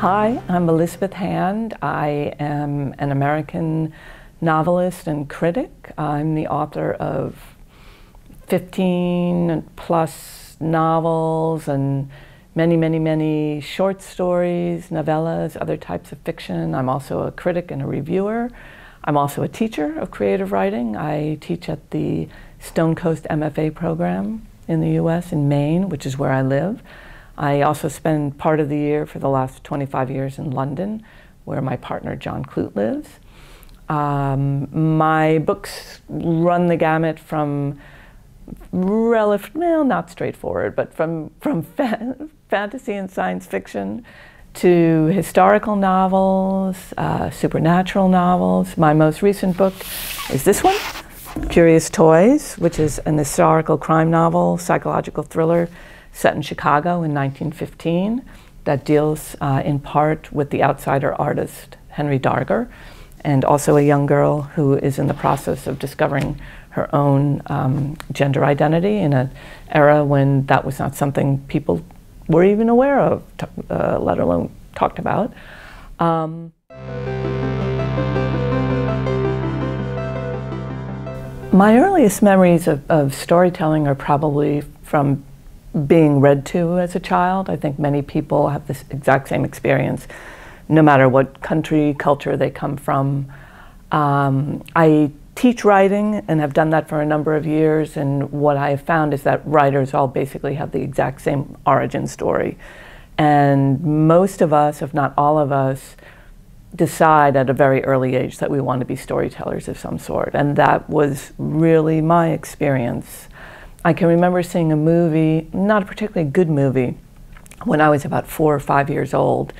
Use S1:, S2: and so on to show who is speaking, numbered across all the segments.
S1: Hi, I'm Elizabeth Hand. I am an American novelist and critic. I'm the author of 15 plus novels and many short stories, novellas, other types of fiction. I'm also a critic and a reviewer. I'm also a teacher of creative writing. I teach at the Stone Coast MFA program in the US, in Maine, which is where I live. I also spend part of the year for the last 25 years in London, where my partner John Clute lives. My books run the gamut from not straightforward, but from fantasy and science fiction to historical novels, supernatural novels. My most recent book is this one, Curious Toys, which is an historical crime novel, psychological thriller set in Chicago in 1915 that deals in part with the outsider artist Henry Darger, and also a young girl who is in the process of discovering her own gender identity in an era when that was not something people were even aware of, let alone talked about. My earliest memories of storytelling are probably from being read to as a child. I think many people have this exact same experience, no matter what country, culture they come from. I teach writing and have done that for a number of years, and what I have found is that writers all basically have the exact same origin story. And most of us, if not all of us, decide at a very early age that we want to be storytellers of some sort, and that was really my experience. I can remember seeing a movie, not a particularly good movie, when I was about 4 or 5 years old,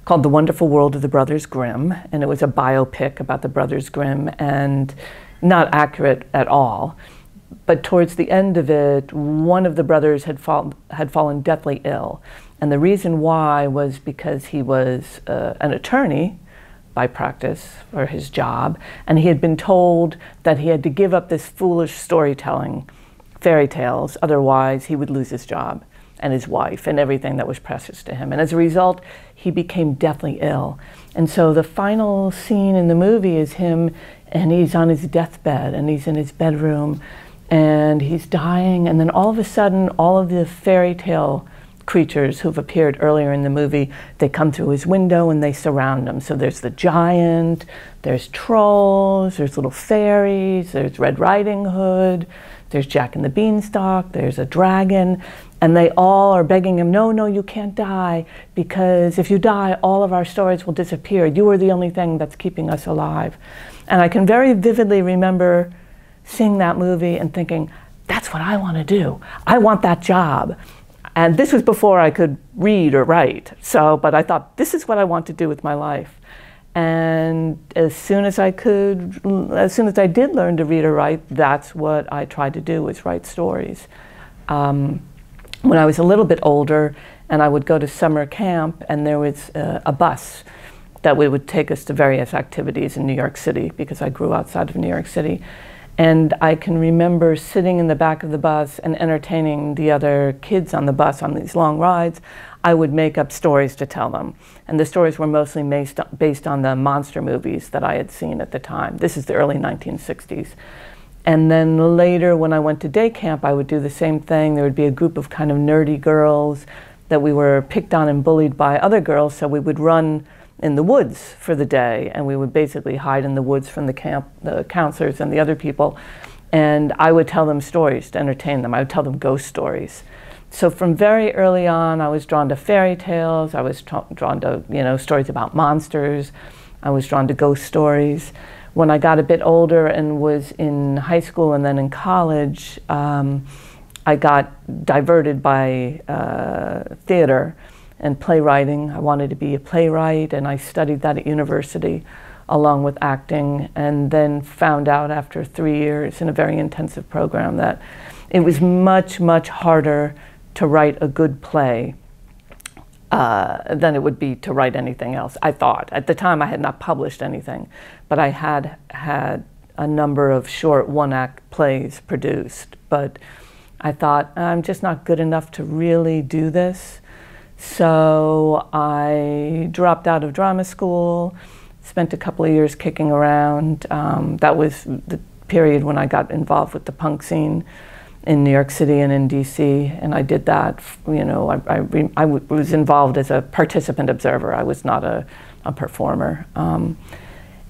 S1: called The Wonderful World of the Brothers Grimm, and it was a biopic about the Brothers Grimm, and not accurate at all. But towards the end of it, one of the brothers had fallen deathly ill, and the reason why was because he was an attorney by practice for his job, and he had been told that he had to give up this foolish storytelling, fairy tales, otherwise he would lose his job and his wife and everything that was precious to him. And as a result, he became deathly ill. And so the final scene in the movie is him, and he's on his deathbed, and he's in his bedroom, and he's dying, and then all of a sudden, all of the fairy tale creatures who've appeared earlier in the movie, they come through his window and they surround him. So there's the giant, there's trolls, there's little fairies, there's Red Riding Hood, there's Jack and the Beanstalk, there's a dragon, and they all are begging him, no, you can't die, because if you die, all of our stories will disappear. You are the only thing that's keeping us alive. And I can very vividly remember seeing that movie and thinking, that's what I want to do. I want that job. And this was before I could read or write. But I thought, this is what I want to do with my life. And as soon as I did learn to read or write, that's what I tried to do, was write stories. When I was a little bit older, and I would go to summer camp, and there was a bus that would take us to various activities in New York City, because I grew outside of New York City. And I can remember sitting in the back of the bus and entertaining the other kids on the bus on these long rides. I would make up stories to tell them. And the stories were mostly based on the monster movies that I had seen at the time. This is the early 1960s. And then later, when I went to day camp, I would do the same thing. There would be a group of kind of nerdy girls that we were picked on and bullied by other girls, so we would run in the woods for the day, and we would basically hide in the woods from the counselors and the other people, and I would tell them stories to entertain them. I would tell them ghost stories. So from very early on, I was drawn to fairy tales. I was drawn to stories about monsters. I was drawn to ghost stories. When I got a bit older and was in high school and then in college, I got diverted by theater and playwriting. I wanted to be a playwright, and I studied that at university along with acting, and then found out after 3 years in a very intensive program that it was much harder to write a good play than it would be to write anything else, I thought. At the time I had not published anything, but I had had a number of short one-act plays produced, but I thought, I'm just not good enough to really do this. So I dropped out of drama school, spent a couple of years kicking around. That was the period when I got involved with the punk scene in New York City and in DC, and I did that, you know, I was involved as a participant observer. I was not a performer.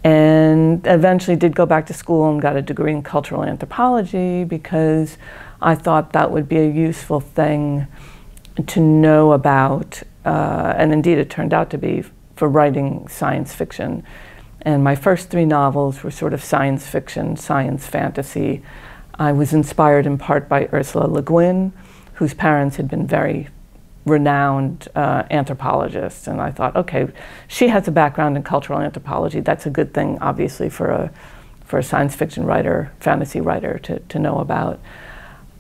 S1: And eventually did go back to school and got a degree in cultural anthropology because I thought that would be a useful thing to know about, and indeed it turned out to be, for writing science fiction. And my first 3 novels were sort of science fiction, science fantasy. I was inspired in part by Ursula Le Guin, whose parents had been very renowned anthropologists, and I thought, okay, she has a background in cultural anthropology. That's a good thing, obviously, for a science fiction writer, fantasy writer to know about.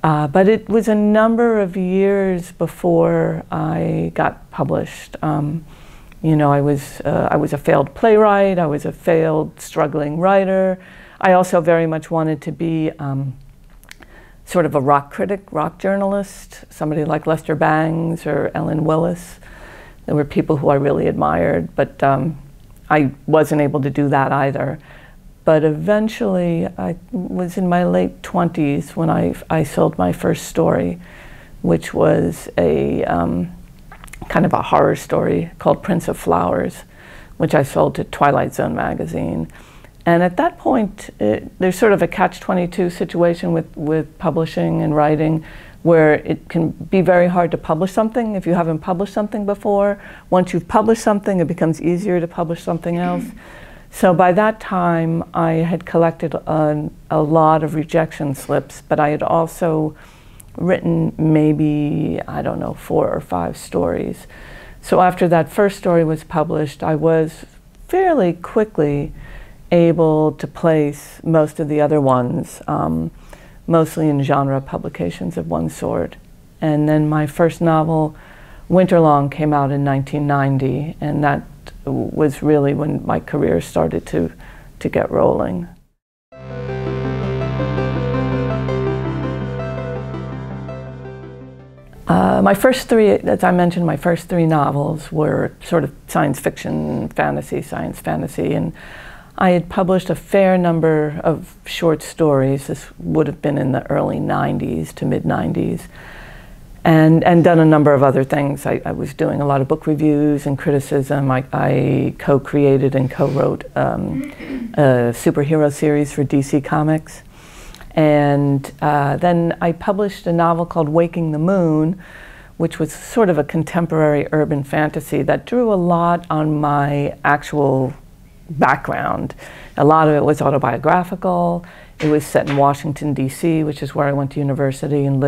S1: But it was a number of years before I got published. You know, I was a failed playwright. I was a failed, struggling writer. I also very much wanted to be sort of a rock critic, rock journalist, somebody like Lester Bangs or Ellen Willis. There were people who I really admired, but I wasn't able to do that either. But eventually, I was in my late 20s when I sold my first story, which was a kind of a horror story called Prince of Flowers, which I sold to Twilight Zone magazine. And at that point, there's sort of a catch-22 situation with publishing and writing, where it can be very hard to publish something if you haven't published something before. Once you've published something, it becomes easier to publish something else. So by that time, I had collected a lot of rejection slips, but I had also written maybe, I don't know, 4 or 5 stories. So after that first story was published, I was fairly quickly able to place most of the other ones, mostly in genre publications of one sort. And then my first novel, Winterlong, came out in 1990, and that was really when my career started to get rolling. My first 3, as I mentioned, my first 3 novels were sort of science fiction, fantasy, science fantasy, and I had published a fair number of short stories. This would have been in the early 90s to mid-90s, and done a number of other things. I was doing a lot of book reviews and criticism. I co-created and co-wrote a superhero series for DC Comics. And then I published a novel called Waking the Moon, which was sort of a contemporary urban fantasy that drew a lot on my actual background. A lot of it was autobiographical. It was set in Washington, D.C., which is where I went to university and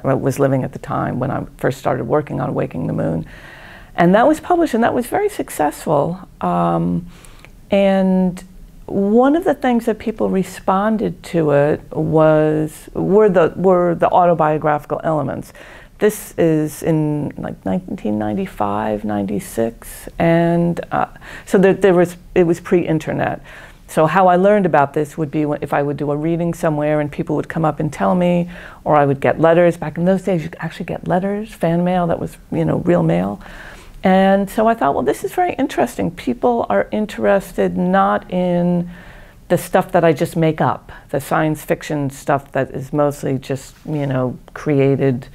S1: was living at the time when I first started working on Waking the Moon. And that was published, and that was very successful. And one of the things that people responded to it were the autobiographical elements. This is in like 1995, 96, and so it was pre-internet. So how I learned about this would be if I would do a reading somewhere and people would come up and tell me, or I would get letters. Back in those days, you could actually get letters, fan mail, that was, you know, real mail. And so I thought, well, this is very interesting. People are interested not in the stuff that I just make up, the science fiction stuff that is mostly just, you know, created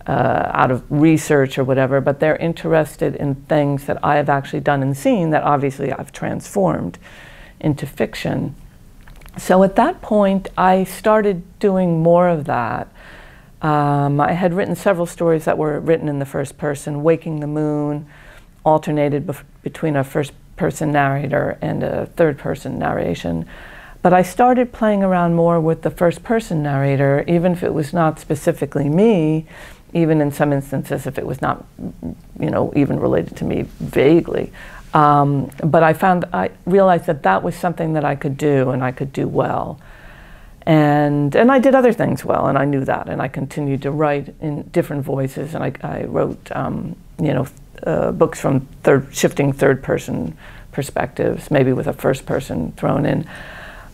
S1: out of research or whatever, but they're interested in things that I have actually done and seen that obviously I've transformed into fiction. So at that point, I started doing more of that. I had written several stories that were written in the first person. Waking the Moon alternated between a first-person narrator and a third-person narration. But I started playing around more with the first-person narrator, even if it was not specifically me, even in some instances if it was not, you know, even related to me vaguely. But I realized that that was something that I could do, and I could do well. And I did other things well, and I knew that, and I continued to write in different voices, and I wrote, you know, books from shifting third-person perspectives, maybe with a first-person thrown in.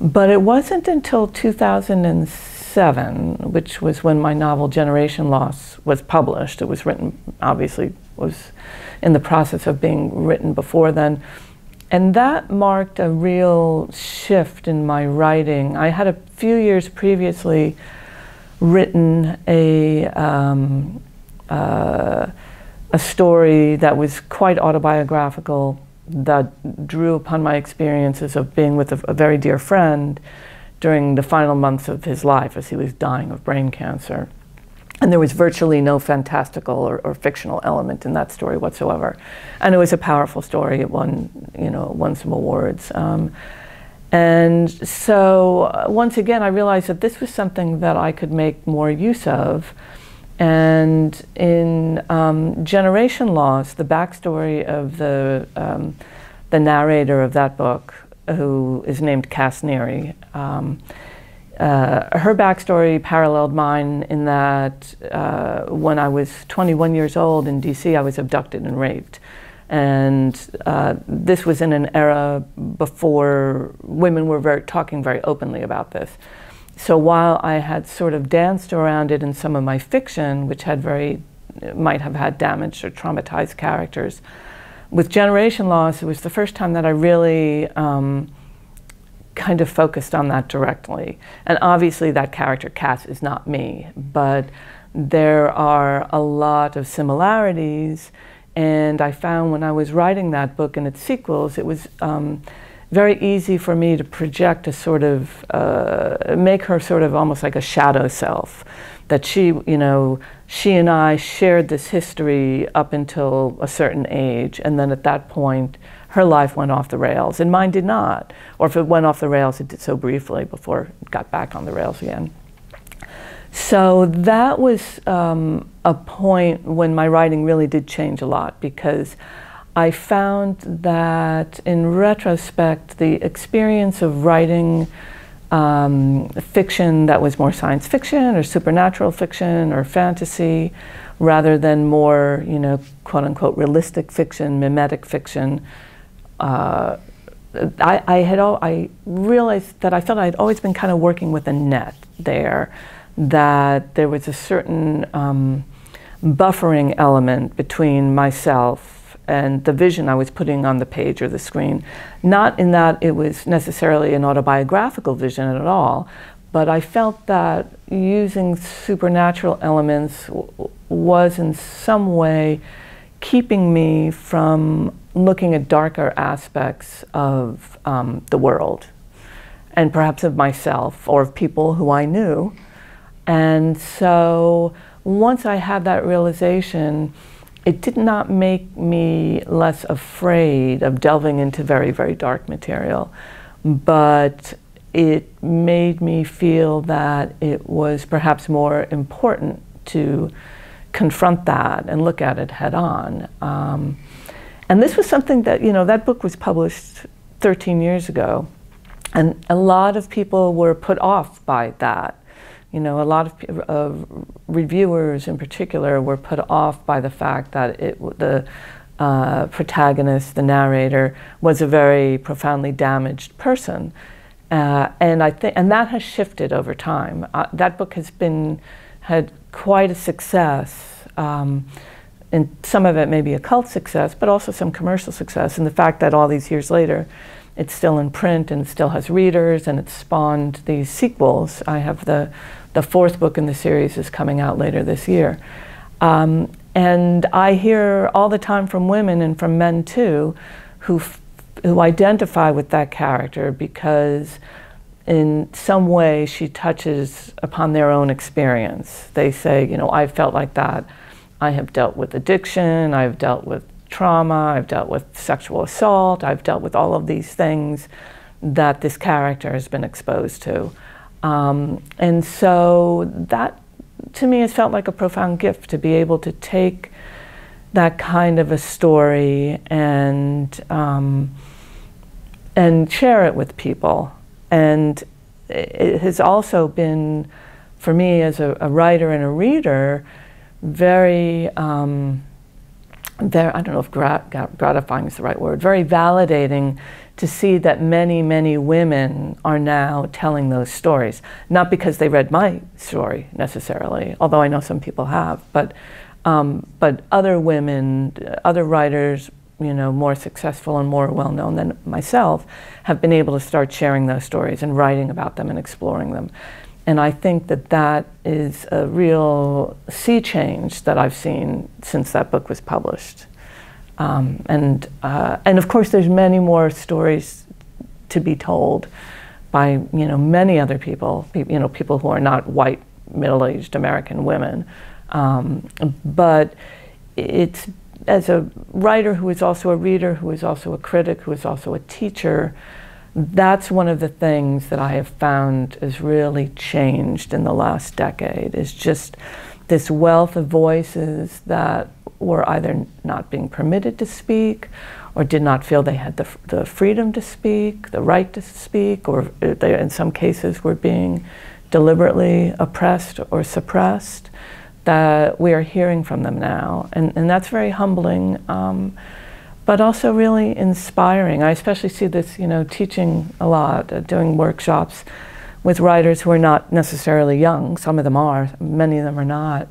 S1: But it wasn't until 2007, which was when my novel Generation Loss was published. It was written, obviously, was in the process of being written before then. And that marked a real shift in my writing. I had a few years previously written a story that was quite autobiographical, that drew upon my experiences of being with a very dear friend during the final months of his life as he was dying of brain cancer. And there was virtually no fantastical or fictional element in that story whatsoever. And it was a powerful story. It won, won some awards. And so once again, I realized that this was something that I could make more use of. And in Generation Lost, the backstory of the narrator of that book, who is named Casanari, her backstory paralleled mine in that when I was 21 years old in DC, I was abducted and raped. And this was in an era before women were talking very openly about this. So while I had sort of danced around it in some of my fiction, which had might have had damaged or traumatized characters, with Generation Loss, it was the first time that I really kind of focused on that directly. And obviously that character, Cass, is not me, but there are a lot of similarities. And I found when I was writing that book and its sequels, it was very easy for me to project a sort of, make her sort of almost like a shadow self. That she and I shared this history up until a certain age, and then at that point, her life went off the rails, and mine did not. Or if it went off the rails, it did so briefly before it got back on the rails again. So that was a point when my writing really did change a lot, because I found that in retrospect, the experience of writing fiction that was more science fiction or supernatural fiction or fantasy, rather than more, quote unquote, realistic fiction, mimetic fiction, I realized that I felt I'd always been kind of working with a net there, that there was a certain buffering element between myself and the vision I was putting on the page or the screen. Not in that it was necessarily an autobiographical vision at all, but I felt that using supernatural elements was in some way keeping me from looking at darker aspects of the world, and perhaps of myself or of people who I knew. And so once I had that realization, it did not make me less afraid of delving into very, very dark material, but it made me feel that it was perhaps more important to confront that and look at it head on. And this was something that, that book was published 13 years ago, and a lot of people were put off by that. A lot of reviewers in particular were put off by the fact that the protagonist, the narrator, was a very profoundly damaged person. And that has shifted over time. That book had quite a success. And some of it may be a cult success, but also some commercial success. And the fact that all these years later, it's still in print and it still has readers and it's spawned these sequels. I have the fourth book in the series is coming out later this year. And I hear all the time from women and from men too, who identify with that character because in some way she touches upon their own experience. They say, I felt like that. I have dealt with addiction, I've dealt with trauma, I've dealt with sexual assault, I've dealt with all of these things that this character has been exposed to. And so that, to me, has felt like a profound gift to be able to take that kind of a story and share it with people. And it has also been, for me as a writer and a reader, very, I don't know if gratifying is the right word, very validating to see that many, many women are now telling those stories. Not because they read my story necessarily, although I know some people have, but But other women, other writers, more successful and more well-known than myself, have been able to start sharing those stories and writing about them and exploring them. And I think that that is a real sea change that I've seen since that book was published. And of course, there's many more stories to be told by many other people, people who are not white, middle-aged American women. But it's, as a writer who is also a reader, who is also a critic, who is also a teacher, that's one of the things that I have found has really changed in the last decade, is just this wealth of voices that were either not being permitted to speak, or did not feel they had the freedom to speak, the right to speak, or they, in some cases, were being deliberately oppressed or suppressed, that we are hearing from them now. And that's very humbling, but also really inspiring. I especially see this, teaching a lot, doing workshops with writers who are not necessarily young. Some of them are, many of them are not,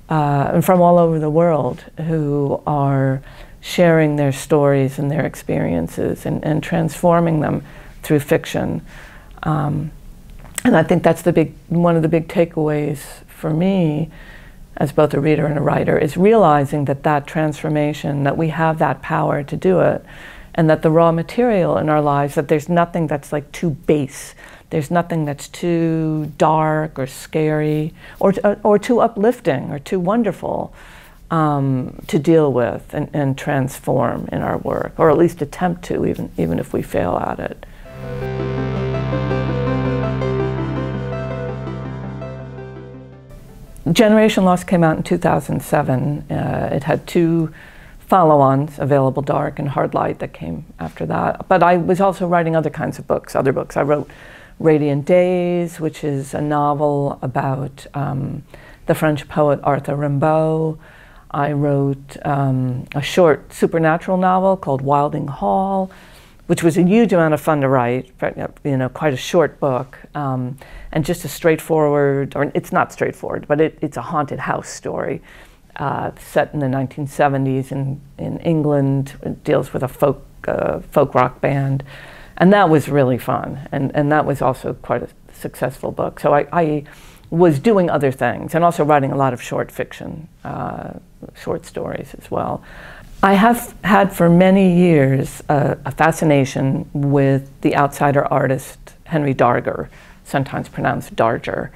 S1: and from all over the world, who are sharing their stories and their experiences and transforming them through fiction. And I think that's one of the big takeaways for me, as both a reader and a writer, is realizing that transformation, that we have that power to do it, and that the raw material in our lives, that there's nothing that's like too base, there's nothing that's too dark or scary or too uplifting or too wonderful to deal with and transform in our work, or at least attempt to, even if we fail at it. Generation Lost came out in 2007. It had 2 follow-ons, Available Dark and Hard Light, that came after that. But I was also writing other kinds of books, other books. I wrote Radiant Days, which is a novel about the French poet Arthur Rimbaud. I wrote a short supernatural novel called Wilding Hall, which was a huge amount of fun to write, quite a short book, and just a straightforward, or it's not straightforward, but it's a haunted house story set in the 1970s in England. It deals with a folk rock band, and that was really fun, and that was also quite a successful book. So I was doing other things, and also writing a lot of short fiction, short stories as well. I have had for many years a fascination with the outsider artist Henry Darger, sometimes pronounced Darger,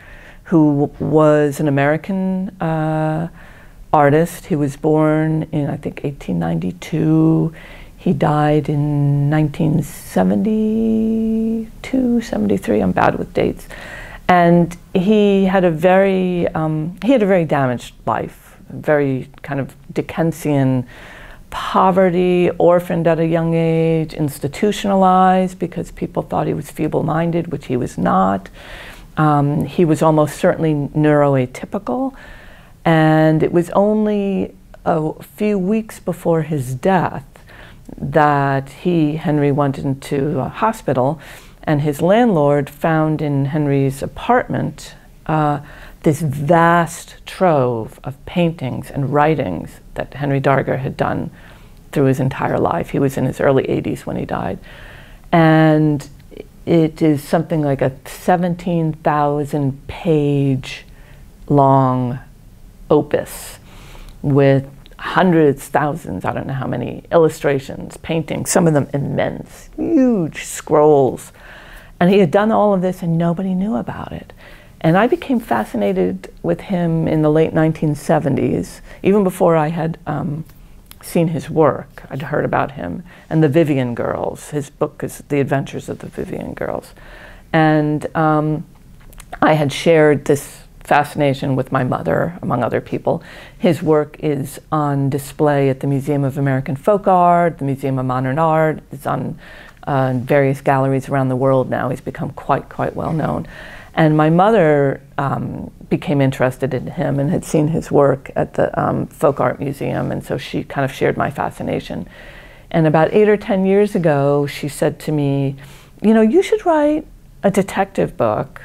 S1: who was an American artist. He was born in, I think, 1892. He died in 1972, 73. I'm bad with dates. And he had a very damaged life, very kind of Dickensian poverty, orphaned at a young age, institutionalized because people thought he was feeble-minded, which he was not. He was almost certainly neuroatypical, and it was only a few weeks before his death that Henry went into a hospital, and his landlord found in Henry's apartment this vast trove of paintings and writings that Henry Darger had done through his entire life. He was in his early 80s when he died. And it is something like a 17,000 page long opus with hundreds, thousands, I don't know how many, illustrations, paintings, some of them immense, huge scrolls. And he had done all of this and nobody knew about it. And I became fascinated with him in the late 1970s, even before I had seen his work. I'd heard about him and the Vivian Girls. His book is The Adventures of the Vivian Girls. And I had shared this fascination with my mother, among other people. His work is on display at the Museum of American Folk Art, the Museum of Modern Art. It's on various galleries around the world now. He's become quite well known. And my mother became interested in him and had seen his work at the Folk Art Museum, and so she kind of shared my fascination. And about 8 or 10 years ago, she said to me, you should write a detective book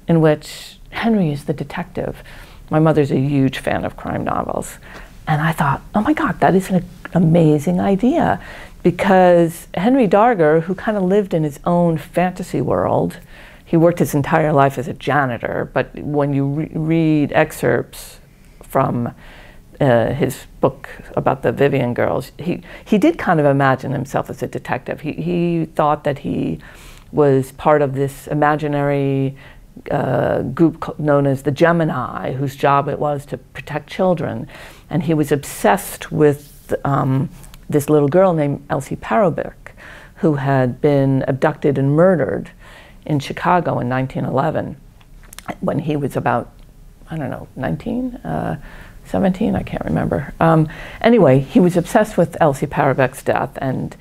S1: in which Henry is the detective. My mother's a huge fan of crime novels. And I thought, oh my God, that is an amazing idea. Because Henry Darger, who kind of lived in his own fantasy world, he worked his entire life as a janitor, but when you read excerpts from his book about the Vivian girls, he did kind of imagine himself as a detective. He thought that he was part of this imaginary group known as the Gemini, whose job it was to protect children. And he was obsessed with this little girl named Elsie Parovic, who had been abducted and murdered in Chicago in 1911 when he was about, I don't know, 19, 17, I can't remember. Anyway, he was obsessed with Elsie Parovic's death and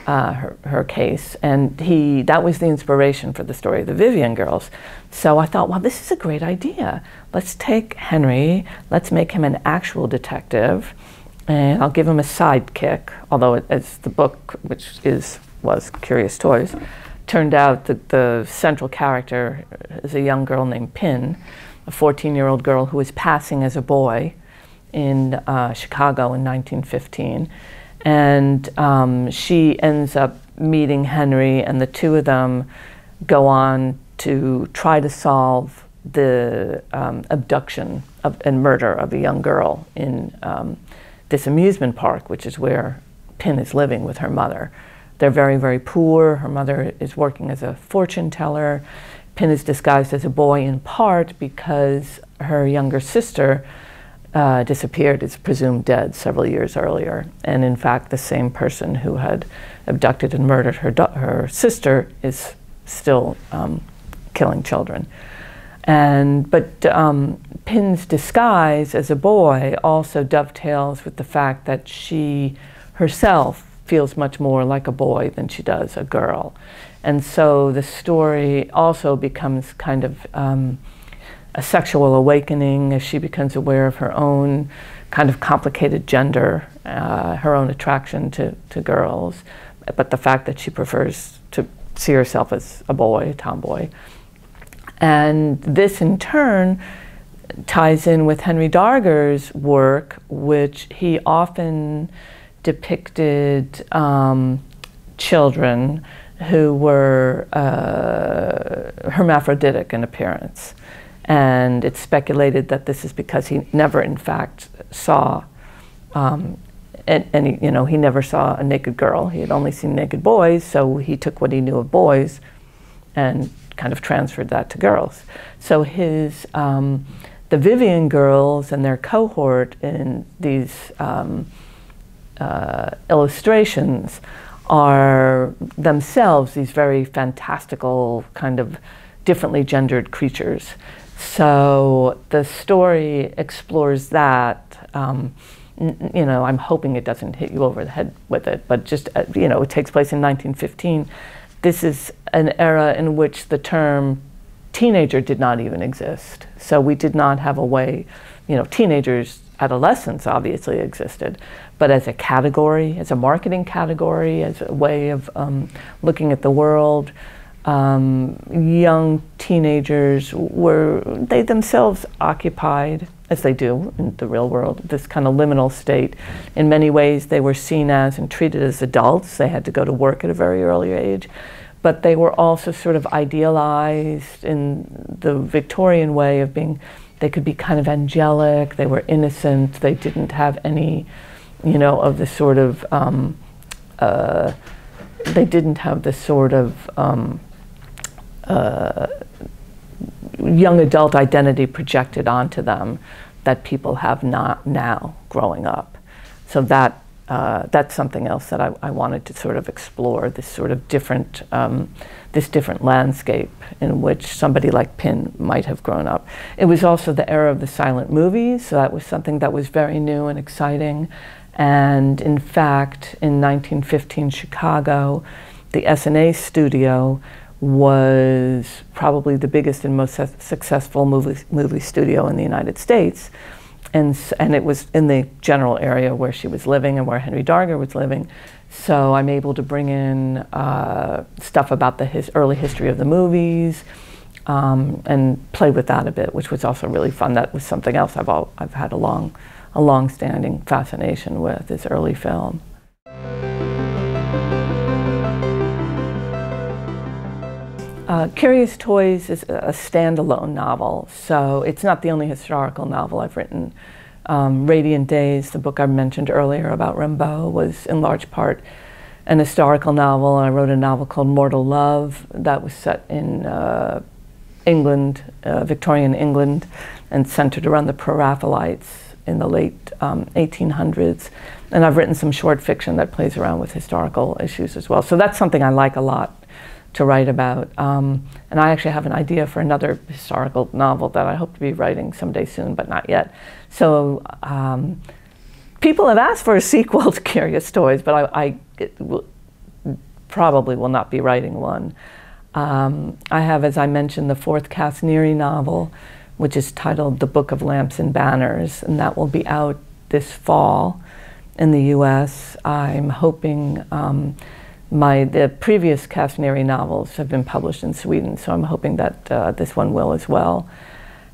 S1: her case, and that was the inspiration for the story of the Vivian girls. So I thought, well, this is a great idea. Let's take Henry, let's make him an actual detective, and I'll give him a sidekick, although as the book, which was Curious Toys, turned out that the central character is a young girl named Pin, a 14-year-old girl who was passing as a boy in Chicago in 1915. And she ends up meeting Henry, and the two of them go on to try to solve the abduction and murder of a young girl in this amusement park, which is where Pin is living with her mother. They're very, very poor. Her mother is working as a fortune teller. Pin is disguised as a boy in part because her younger sister disappeared, is presumed dead several years earlier. And in fact, the same person who had abducted and murdered her sister is still killing children. But Pin's disguise as a boy also dovetails with the fact that she herself feels much more like a boy than she does a girl. And so the story also becomes kind of a sexual awakening as she becomes aware of her own kind of complicated gender, her own attraction to girls, but the fact that she prefers to see herself as a boy, a tomboy. And this in turn ties in with Henry Darger's work, which he often depicted children who were hermaphroditic in appearance. And it's speculated that this is because he never, in fact, saw any, he never saw a naked girl. He had only seen naked boys, so he took what he knew of boys and kind of transferred that to girls. So the Vivian girls and their cohort in these illustrations are themselves these very fantastical kind of differently gendered creatures. So the story explores that. I'm hoping it doesn't hit you over the head with it, but just, it takes place in 1915. This is an era in which the term teenager did not even exist. So we did not have a way, teenagers, adolescents obviously existed, but as a category, as a marketing category, as a way of looking at the world, young teenagers they themselves occupied, as they do in the real world, this kind of liminal state. In many ways, they were seen as and treated as adults. They had to go to work at a very early age, but they were also sort of idealized in the Victorian way of being, they could be kind of angelic, they were innocent, they didn't have any, of the sort of, they didn't have the sort of young adult identity projected onto them that people have not now growing up. So that's something else that I wanted to sort of explore, this sort of different, this different landscape in which somebody like Pin might have grown up. It was also the era of the silent movies, so that was something that was very new and exciting. And in fact, in 1915 Chicago, the S&A studio was probably the biggest and most successful movie studio in the United States. And it was in the general area where she was living and where Henry Darger was living. So I'm able to bring in stuff about the early history of the movies, and play with that a bit, which was also really fun. That was something else I've had a long-standing fascination with, is early film. Curious Toys is a standalone novel, so it's not the only historical novel I've written. Radiant Days, the book I mentioned earlier about Rimbaud, was in large part an historical novel. I wrote a novel called Mortal Love that was set in England, Victorian England, and centered around the Pro-Raphaelites in the late 1800s. And I've written some short fiction that plays around with historical issues as well. So that's something I like a lot to write about. And I actually have an idea for another historical novel that I hope to be writing someday soon, but not yet. So people have asked for a sequel to Curious Toys, but I probably will not be writing one. I have, as I mentioned, the fourth Casanari novel, which is titled The Book of Lamps and Banners, and that will be out this fall in the US. I'm hoping the previous Casanari novels have been published in Sweden, so I'm hoping that this one will as well.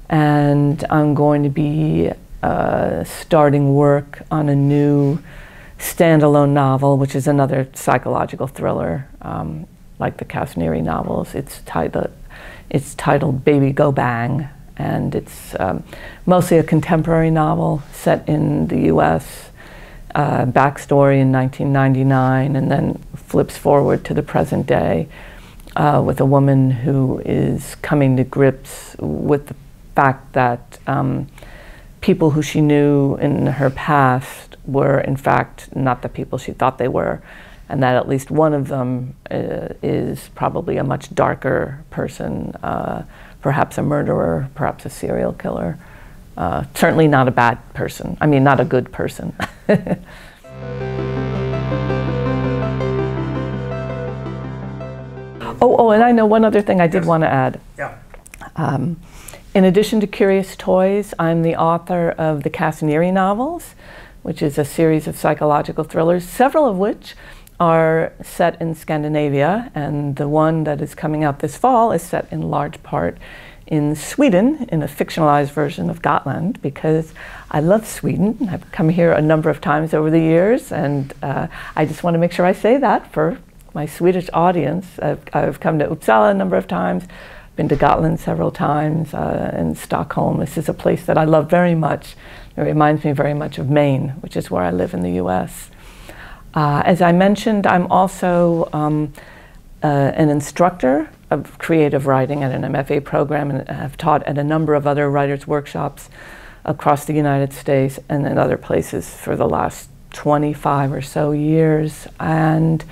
S1: And I'm going to be starting work on a new standalone novel, which is another psychological thriller, like the Casanari novels. It's titled Baby Go Bang, and it's mostly a contemporary novel set in the US, backstory in 1999, and then flips forward to the present day with a woman who is coming to grips with the fact that people who she knew in her past were in fact not the people she thought they were, and that at least one of them is probably a much darker person, perhaps a murderer, perhaps a serial killer. Certainly not a bad person. I mean, not a good person. Oh, and I know one other thing I did want to add.
S2: Yeah.
S1: In addition to Curious Toys, I'm the author of the Casanari novels, which is a series of psychological thrillers, several of which are set in Scandinavia, and the one that is coming out this fall is set in large part in Sweden, in a fictionalized version of Gotland, because I love Sweden. I've come here a number of times over the years, and I just want to make sure I say that for my Swedish audience. I've come to Uppsala a number of times, been to Gotland several times, and Stockholm. This is a place that I love very much. It reminds me very much of Maine, which is where I live in the US. As I mentioned, I'm also an instructor of creative writing at an MFA program, and have taught at a number of other writers' workshops across the United States and in other places for the last 25 or so years. And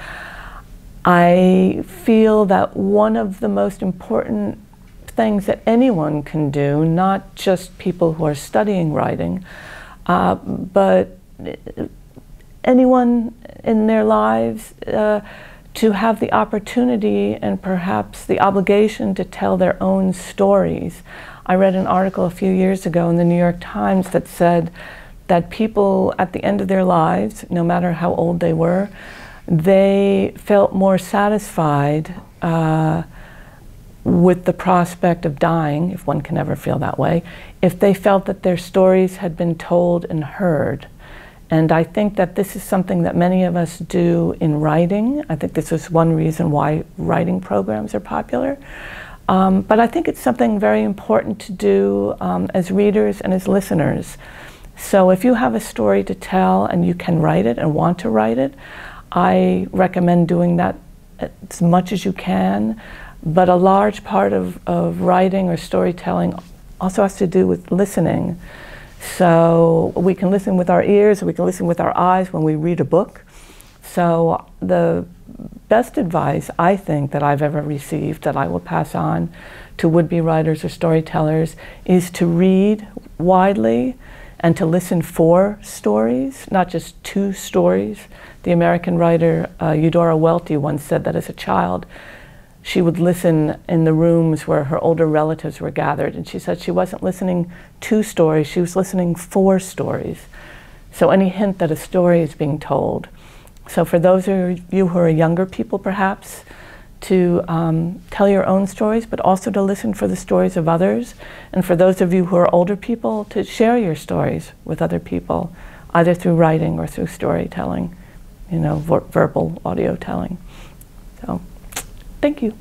S1: I feel that one of the most important things that anyone can do, not just people who are studying writing, but anyone in their lives, to have the opportunity and perhaps the obligation to tell their own stories. I read an article a few years ago in the New York Times that said that people at the end of their lives, no matter how old they were, they felt more satisfied with the prospect of dying, if one can ever feel that way, if they felt that their stories had been told and heard. And I think that this is something that many of us do in writing. I think this is one reason why writing programs are popular. But I think it's something very important to do as readers and as listeners. So if you have a story to tell and you can write it and want to write it, I recommend doing that as much as you can. But a large part of writing or storytelling also has to do with listening. So we can listen with our ears, we can listen with our eyes when we read a book. So the best advice I think that I've ever received that I will pass on to would-be writers or storytellers is to read widely and to listen for stories, not just to stories. The American writer Eudora Welty once said that as a child, she would listen in the rooms where her older relatives were gathered, and she said she wasn't listening to stories, she was listening for stories. So any hint that a story is being told. So for those of you who are younger people perhaps, to tell your own stories, but also to listen for the stories of others. And for those of you who are older people, to share your stories with other people, either through writing or through storytelling, you know, verbal audio telling. So, thank you.